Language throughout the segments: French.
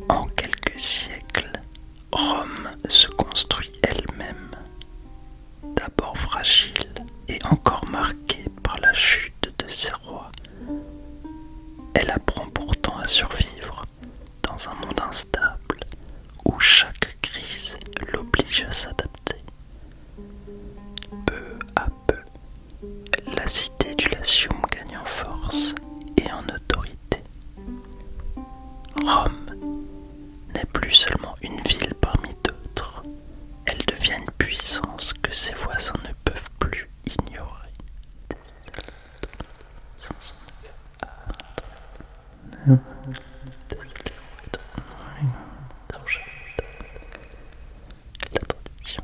En quelques siècles, Rome se construit elle-même, d'abord fragile et encore marquée par la chute de ses rois. Elle apprend pourtant à survivre dans un monde instable où chaque crise l'oblige à s'adapter. Peu à peu, la cité du Latium gagne en force et en autorité. Rome n'est plus seulement une ville parmi d'autres, elle devient une puissance que ses voisins ne peuvent plus ignorer. La tradition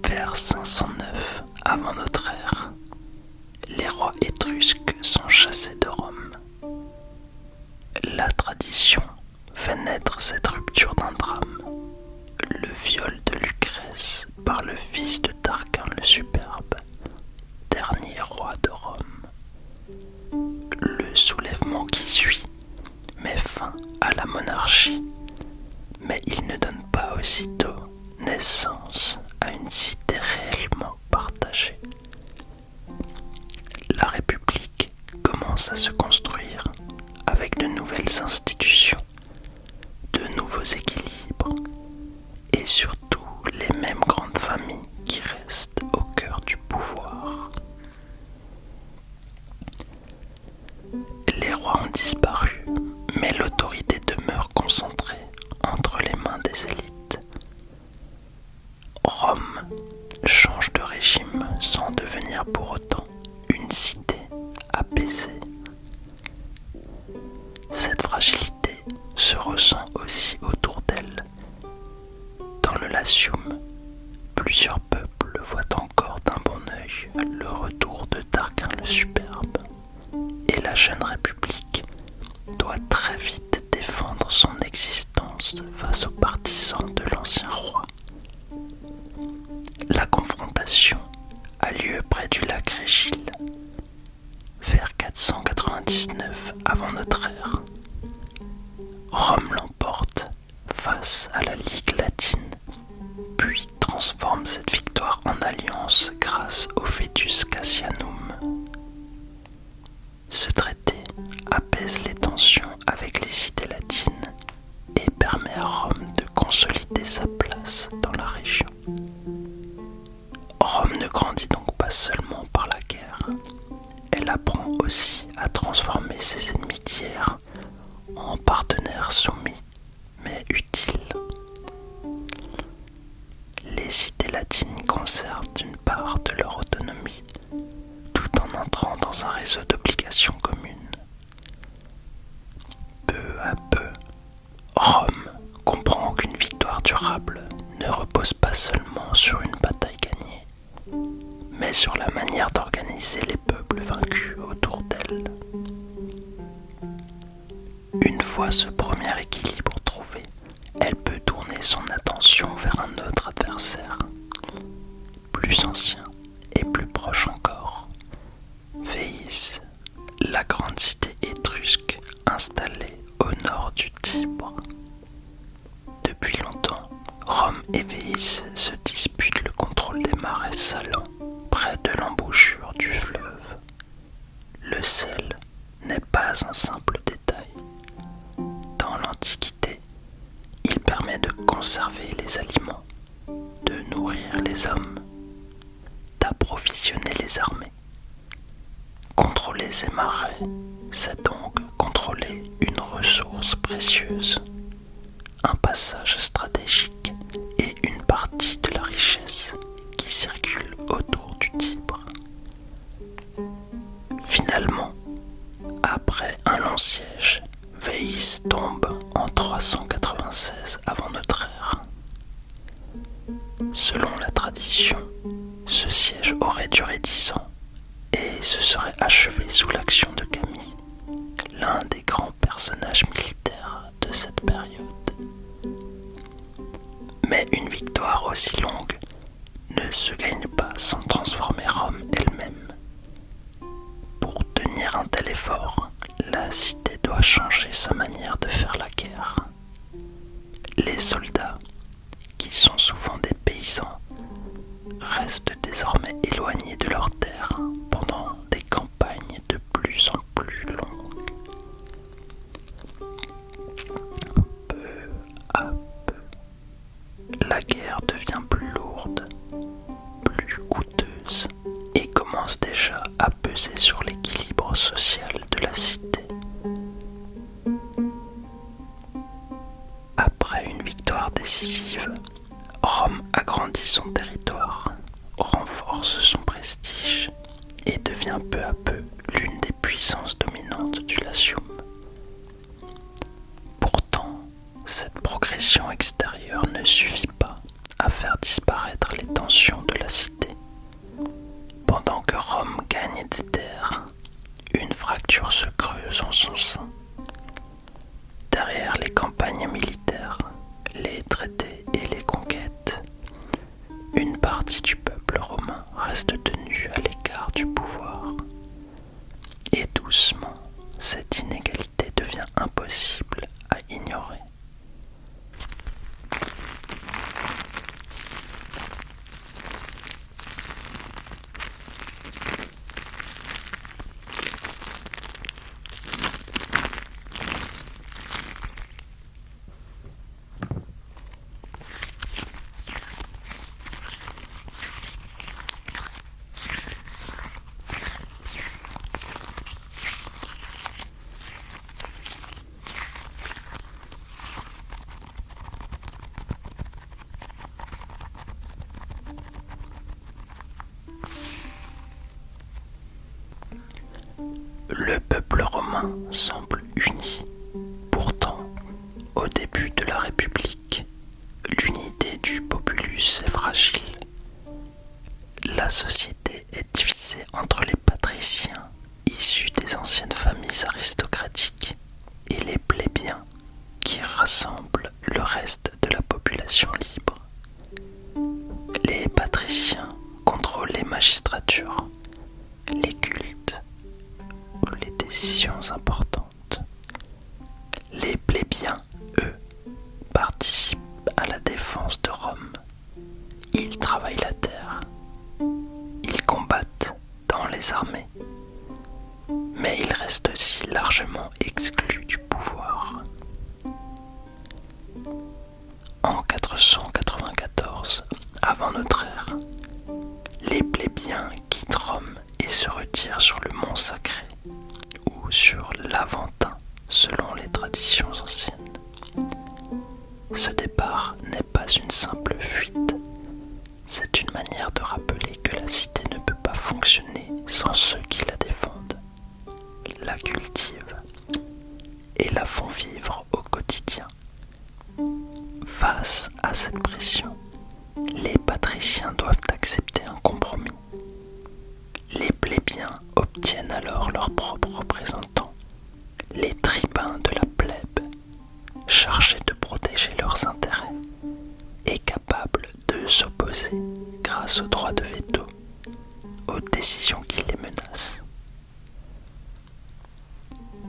Vers 509 avant notre ère, les rois étrusques sont chassés de Rome. La tradition fait naître cette rupture d'un drame, le viol de Lucrèce par le fils de Tarquin le Superbe, dernier roi de Rome. Le soulèvement qui suit met fin à la monarchie, mais il ne donne pas aussitôt naissance à une cité réellement partagée. La République commence à se construire avec de nouvelles institutions, de nouveaux équilibres et surtout les mêmes grandes familles qui restent au cœur du pouvoir. Les rois ont disparu, mais l'autorité demeure concentrée entre les mains des élites. Rome change de régime sans devenir pour autant une cité apaisée. Cette fragilité se ressent aussi autour d'elle. Dans le Latium, plusieurs peuples voient encore d'un bon œil le retour de Tarquin le Superbe, et la jeune République doit très vite défendre son existence face aux partisans de l'ancien roi. La confrontation a lieu près du lac Régile, vers 499 avant notre ère. Rome l'emporte face à la Ligue latine, puis transforme cette victoire en alliance grâce au Foedus Cassianum. Ce traité apaise les tensions avec les cités latines et permet à Rome de consolider sa place dans la région. Rome ne grandit donc pas seulement par la guerre, elle apprend aussi à transformer ses ennemis d'hier en partenaires soumis mais utiles. Les cités latines conservent une part de leur autonomie tout en entrant dans un réseau d'obligations communes. Peu à peu, Rome comprend qu'une victoire durable ne repose pas seulement sur une bataille gagnée, mais sur la manière d'organiser les peuples vaincus autour d'elle. Une fois ce premier équilibre trouvé, elle peut tourner son attention vers un autre adversaire, plus ancien et plus proche encore, Véïs, la grande cité étrusque installée au nord du Tibre. Depuis longtemps, Rome et Véïs se disputent le contrôle des marais salants près de l'embouchure du fleuve. Le sel n'est pas un simple détail. Dans l'Antiquité, il permet de conserver les aliments, de nourrir les hommes, d'approvisionner les armées. Contrôler ces marais, c'est donc contrôler une ressource précieuse, un passage stratégique et une partie de la richesse qui circule autour du Tibre. Finalement, après un long siège, Véïs tombe tombe en 396 avant notre ère. Selon la tradition, ce siège aurait duré 10 ans et se serait achevé sous l'action de Camille, l'un des grands personnages militaires de cette période. Mais une victoire aussi longue ne se gagne pas sans transformer Rome elle-même. Pour tenir un tel effort, la cité doit changer sa manière de faire la guerre. Les soldats, qui sont souvent des paysans, restent désormais éloignés de leurs terres pendant des campagnes de plus en plus longues. Peu à peu, la guerre devient plus lourde, plus coûteuse et commence déjà à peser sur l'équilibre social de la cité. Après une victoire décisive, Rome agrandit son territoire, renforce son prestige et devient peu à peu l'une des puissances dominantes du Latium. Pourtant, cette progression extérieure ne suffit pas à faire disparaître les tensions de la cité. Pendant que Rome gagne des terres, une fracture se creuse en son sein. Derrière les campagnes militaires, les traités et les conquêtes, une partie du peuple romain reste tenue à l'écart du pouvoir. Et doucement, cette inégalité devient impossible à ignorer. Le peuple romain semble uni. Pourtant, au début de la République, l'unité du populus est fragile. La société est divisée entre les patriciens, issus des anciennes familles aristocratiques, et les plébéiens, qui rassemblent le reste de la population libre. Les patriciens contrôlent les magistratures, les cultes ou les décisions importantes. Les plébéiens, eux, participent à la défense de Rome. Ils travaillent la terre. Ils combattent dans les armées. Mais ils restent aussi largement exclus du pouvoir. En 494, avant notre ère, les plébéiens quittent Rome et se retirent sur le mont Sacré ou sur l'Aventin selon les traditions anciennes. Ce départ n'est pas une simple fuite, c'est une manière de rappeler que la cité ne peut pas fonctionner sans ceux qui la défendent, la cultivent et la font vivre au quotidien. Face à cette pression, les patriciens doivent accepter un compromis. Les plébéiens obtiennent alors leurs propres représentants, les tribuns de la plèbe, chargés de protéger leurs intérêts et capables de s'opposer, grâce au droit de veto, aux décisions qui les menacent.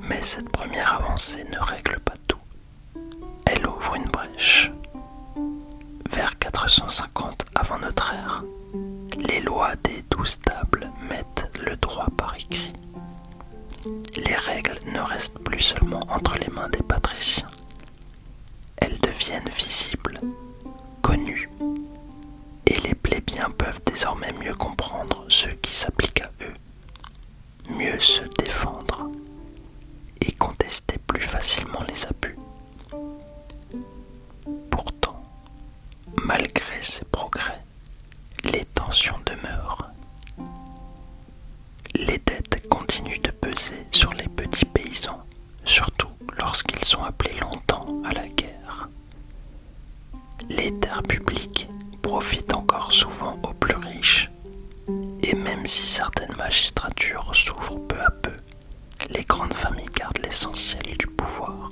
Mais cette première avancée ne règle pas tout. Elle ouvre une brèche. Vers 450 avant notre ère, les lois des 12 tables mettent le droit par écrit. Les règles ne restent plus seulement entre les mains des patriciens. Elles deviennent visibles, connues, et les plébéiens peuvent désormais mieux comprendre ce qui s'applique à eux, mieux se défendre et contester plus facilement les abus. Pourtant, malgré ces progrès, les tensions demeurent. Les dettes continuent de peser sur les petits paysans, surtout lorsqu'ils sont appelés longtemps longtemps à la guerre. Les terres publiques profitent encore souvent aux plus riches, et même si certaines magistratures s'ouvrent peu à peu, les grandes familles gardent l'essentiel du pouvoir.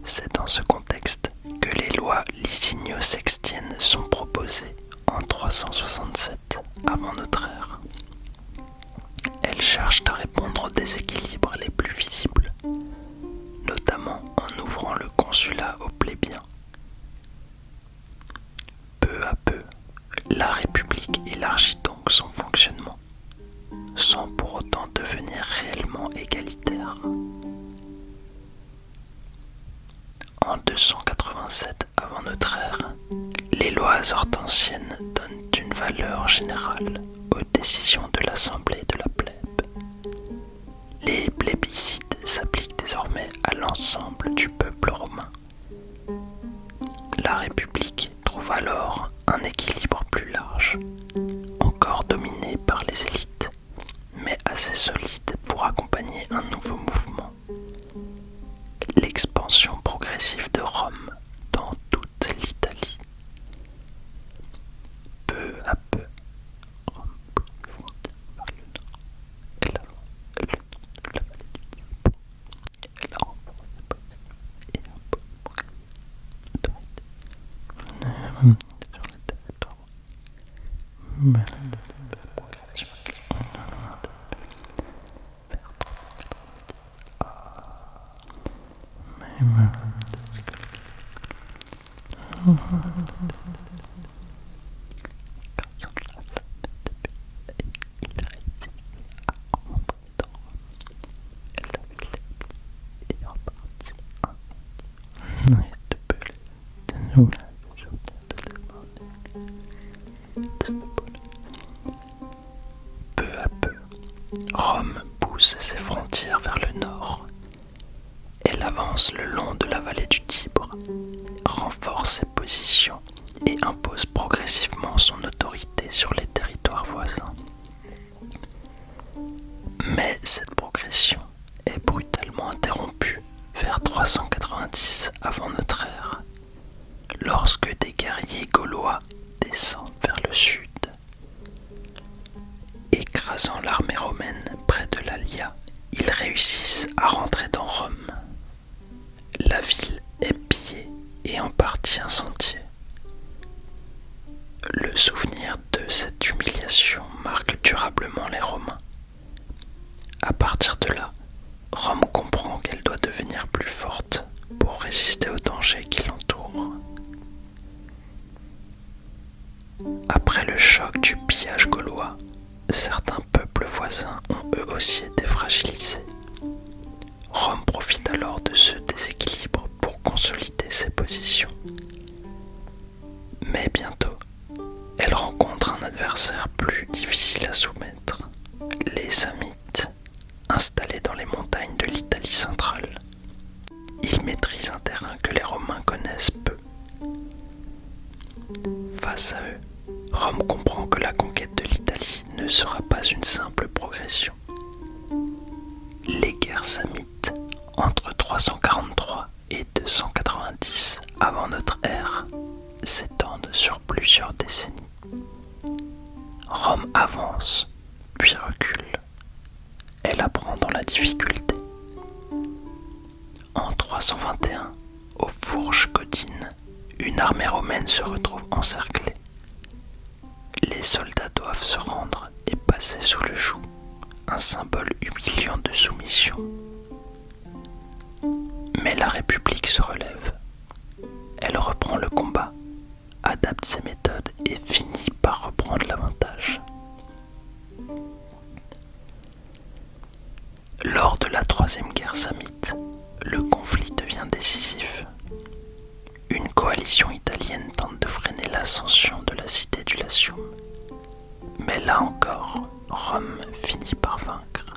C'est dans ce contexte que les lois lisigno-sextiennes sont proposées en 367 avant notre ère. Elles cherchent à répondre aux déséquilibres les plus visibles, notamment en ouvrant le consulat aux plébéiens. Peu à peu, la République élargit donc son fonctionnement, sans pour autant devenir réellement égalitaire. En 287 avant notre ère, les lois hortensiennes donnent une valeur générale aux décisions de l'Assemblée de la plèbe. Les plébiscites s'appliquent désormais à l'ensemble du peuple romain. La République trouve alors un équilibre plus large, encore dominé par les élites, mais assez solide pour accompagner un nouveau mouvement: l'expansion progressive de Rome dans toute l'Italie. Peu à peu, Rome prit frontière vers le nord et le nord de la vallée du Tibre. Elle remporte et impose autorité sur le territoire. Mais peu à peu, Rome pousse ses frontières vers le nord. Elle avance le long de la vallée du Tibre, renforce ses positions et impose progressivement son autorité sur les territoires voisins. Mais cette progression est brutalement interrompue vers 390 avant notre ère, lorsque des guerriers gaulois descendent vers le sud. Écrasant l'armée romaine près de l'Alia, ils réussissent à rentrer dans Rome. La ville est pillée et en partie incendiée. Le souvenir de cette humiliation marque durablement les Romains. À partir de là, Rome comprend qu'elle doit devenir plus forte pour résister aux dangers qui l'entourent. Après le choc du pillage gaulois, certains peuples voisins ont eux aussi été fragilisés. Rome profite alors de ce déséquilibre pour consolider ses positions. Mais bientôt, elle rencontre un adversaire plus difficile à soumettre: les Samnites, installés dans les montagnes de l'Italie centrale. Ils maîtrisent un terrain que les Romains connaissent peu. Face à eux, Rome comprend que la conquête de l'Italie ne sera pas une simple progression. Les guerres samnites entre 343 et 290 avant notre ère s'étendent sur plusieurs décennies. Rome avance, puis recule. Elle apprend dans la difficulté. En 321, aux Fourches Codines, une armée romaine se retrouve encerclée. Les soldats doivent se rendre et passer sous le joug, un symbole humiliant de soumission. Mais la République se relève. Elle reprend le combat, adapte ses méthodes et finit par reprendre l'avantage. Lors de la troisième guerre samnite, le conflit devient décisif. Une coalition italienne tente de freiner l'ascension de la cité du Latium. Mais là encore, Rome finit par vaincre.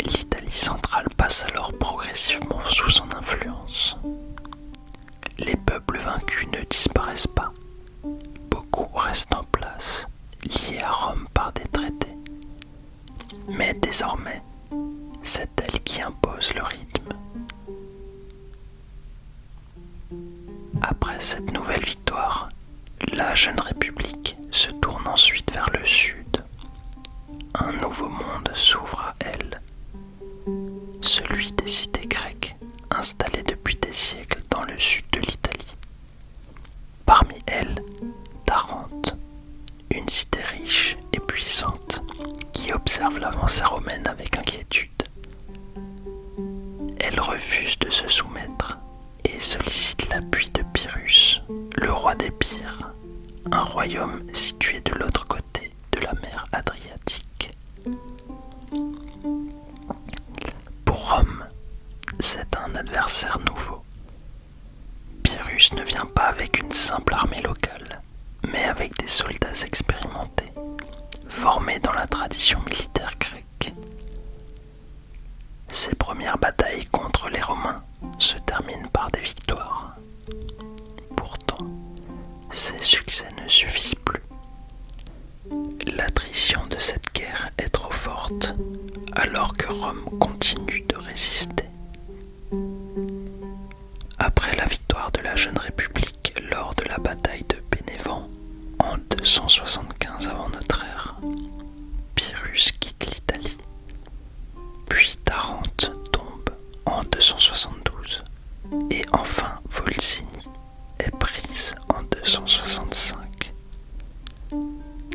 L'Italie centrale passe alors progressivement sous son influence. Les peuples vaincus ne disparaissent pas. Beaucoup restent en place, liés à Rome par des traités. Mais désormais, c'est elle qui qui impose le rythme. Après cette nouvelle victoire, la jeune République se tourne ensuite vers le sud. Un nouveau monde s'ouvre à elle, celui des cités grecques installées depuis des siècles dans le sud de l'Italie. Parmi elles, Tarente, une cité riche et puissante qui observe l'avancée romaine avec inquiétude. Elle refuse de se soumettre et sollicite l'appui de Pyrrhus, le roi d'Épire, un royaume situé de l'autre côté de la mer Adriatique. Pour Rome, c'est un adversaire nouveau. Pyrrhus ne vient pas avec une simple armée locale, mais avec des soldats expérimentés, formés dans la tradition militaire grecque. Ses premières batailles contre les Romains se terminent par des victoires. Pourtant, ces succès ne suffisent plus. L'attrition de cette guerre est trop forte, alors que Rome continue de résister. Après la victoire de la jeune République lors de la bataille de Bénévent en 275 avant notre ère, Pyrrhus quitte l'Italie. Puis Tarente tombe en 272 et enfin Volsinii est prise en 265.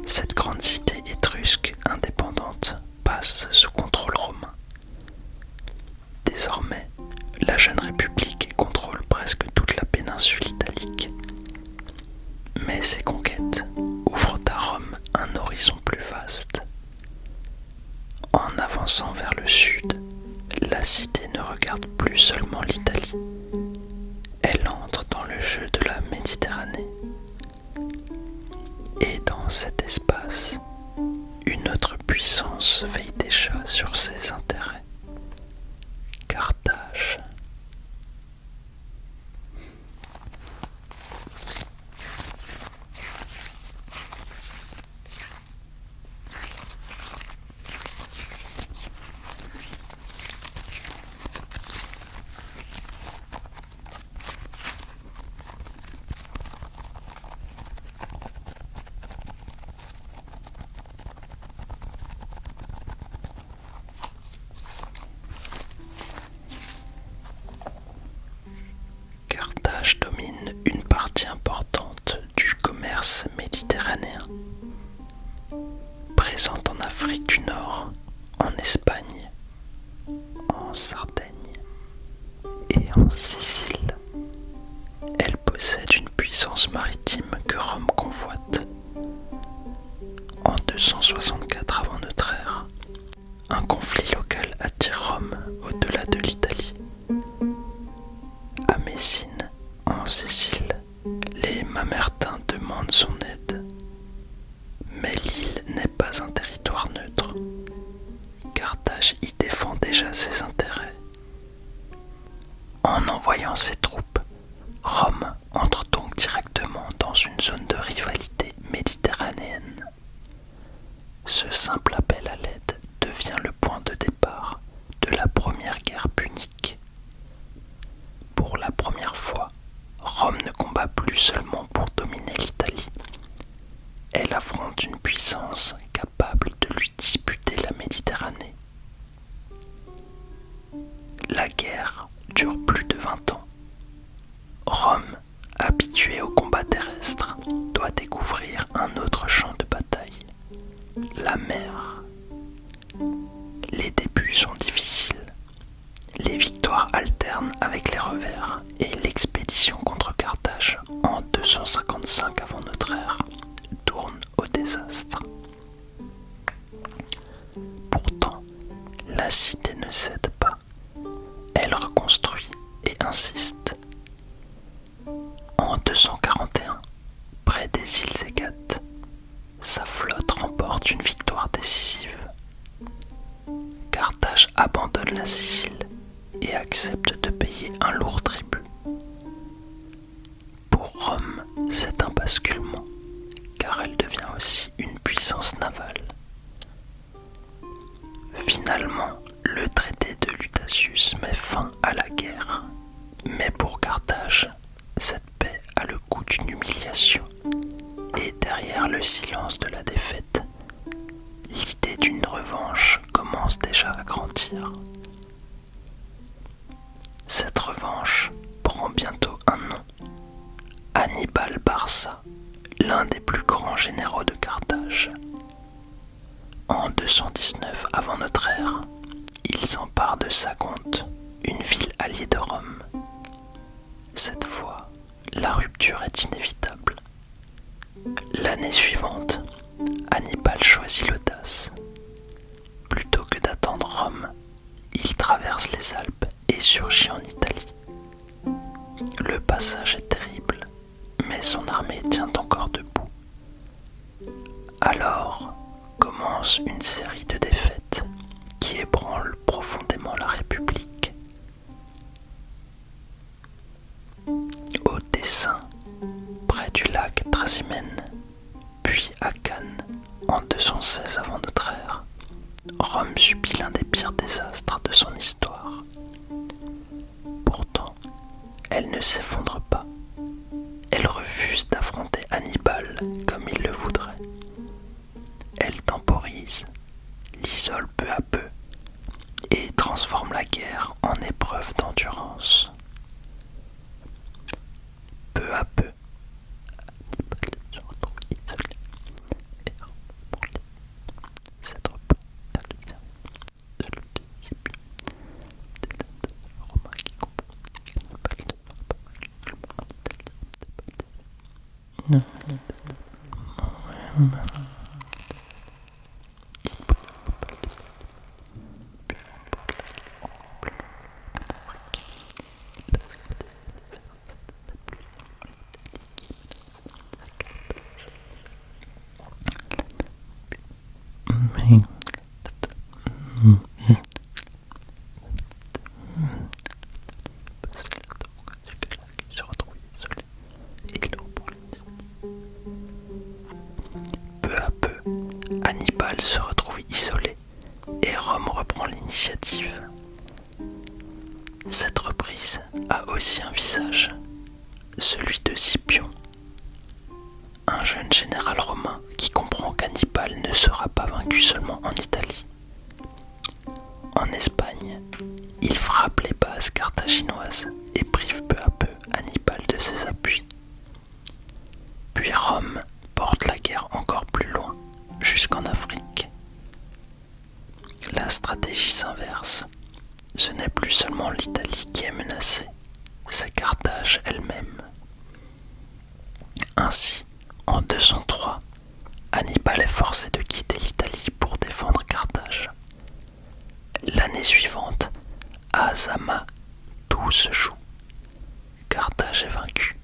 Cette grande cité étrusque indépendante passe sous contrôle romain. Désormais, la jeune République contrôle presque toute la péninsule italique. Mais ces conquêtes ouvrent à Rome un horizon plus vaste. En avançant vers le sud, la cité ne regarde plus seulement l'Italie. Elle entre dans le jeu de la Méditerranée. Et dans cet espace, une autre puissance veille déjà sur ses intérêts. Carthage. Carthage domine une partie importante du commerce méditerranéen. Présente en Afrique du Nord, en Espagne, en Sardaigne et en Sicile, elle possède une puissance maritime que Rome convoite. En 264 avant notre ère, un conflit local attire Rome au-delà de l'Italie. À Messine, en Sicile, les Mamertins demandent son aide. Mais l'île n'est pas un territoire neutre. Carthage y défend déjà ses intérêts. En envoyant ses troupes, Rome entre donc directement dans une zone de rivalité méditerranéenne. Ce simple appel à l'aide devient le point de départ de la première guerre punique. Pour la première fois, Rome ne combat plus seulement pour dominer l'Italie. Elle affronte une puissance capable de lui disputer la Méditerranée. La guerre dure plus de 20 ans. Rome, habituée au combat terrestre, doit découvrir un autre champ de bataille, la mer. Les débuts sont difficiles. Les victoires alternent avec les revers et l'expédition contre Carthage en 255 avant notre ère tourne au désastre. Pourtant, la cité ne cède pas. Elle reconstruit et insiste. En 241, près des îles Égates, sa flotte remporte une victoire décisive. Carthage abandonne la Sicile et accepte de payer un lourd tribut. Pour Rome, c'est un basculement, car elle devient aussi une puissance navale. Finalement, le traité de Lutation à la guerre. Mais pour Carthage, cette paix a le goût d'une humiliation. Et derrière le silence de la défaite, l'idée d'une revanche commence déjà à grandir. Cette revanche prend bientôt un nom. Hannibal Barca, l'un des plus grands généraux de Carthage. En 219 avant notre ère, il s'empare de Sagonte, une ville alliée de Rome. Cette fois, la rupture est inévitable. L'année suivante, Hannibal choisit l'audace. Plutôt que d'attendre Rome, il traverse les Alpes et surgit en Italie. Le passage est terrible, mais son armée tient encore debout. Alors commence une série de défaites qui ébranlent profondément la République. Au Tessin, près du lac Trasimène, puis à Cannes, en 216 avant notre ère, Rome subit l'un des pires désastres de son histoire. Pourtant, elle ne s'effondre pas. Elle refuse d'affronter Hannibal comme il le voudrait. Elle temporise, l'isole peu à peu et transforme la guerre en épreuve d'endurance. Peu à peu, Hannibal se retrouve isolé et reprend cette reprise de le disciple des Romains qui comprend qu'Hannibal ne sera pas vaincu seulement en Italie. Peu à peu, Hannibal se retrouve isolé et Rome reprend l'initiative. Cette reprise a aussi un visage, celui de Scipion, un jeune général romain qui comprend qu'Hannibal ne sera pas vaincu seulement en Italie. En Espagne, il frappe les bases carthaginoises et prive peu à peu Hannibal de ses appuis. Puis Rome porte la guerre encore plus loin, jusqu'en Afrique. La stratégie s'inverse. Ce n'est plus seulement l'Italie qui est menacée, c'est Carthage elle-même. Ainsi, en 203, Hannibal est forcé de quitter l'Italie pour défendre Carthage. L'année suivante, à Zama, tout se joue. Carthage est vaincue.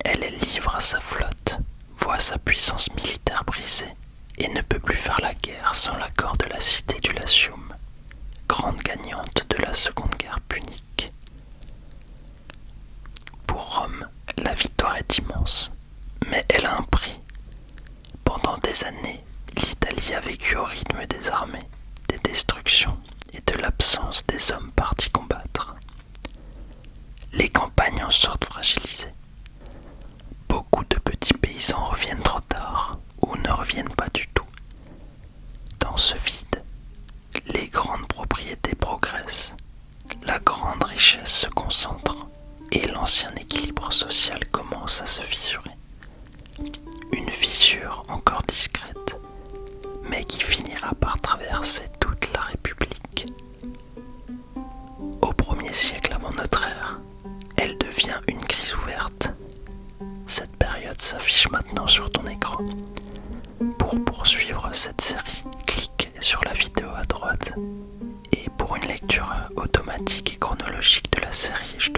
Elle est libre à sa flotte, voit sa puissance militaire brisée et ne peut plus faire la guerre sans l'accord de la cité du Latium, grande gagnante de la Seconde Guerre punique. Pour Rome, la victoire est immense, mais elle a un prix. Pendant des années, l'Italie a vécu au rythme des armées, des destructions et de l'absence des hommes partis combattre. Les campagnes en sortent fragilisées. Beaucoup de petits paysans reviennent trop tard ou ne reviennent pas du tout. Dans ce vide, les grandes propriétés progressent, la grande richesse se concentre et l'ancien équilibre social commence à se fissurer. Une fissure encore discrète, mais qui finira par traverser toute la République. Au 1er siècle avant notre ère, elle devient une crise ouverte. Cette période s'affiche maintenant sur ton écran. Pour poursuivre cette série, clique sur la vidéo à droite. Et pour une lecture automatique et chronologique de la série, je te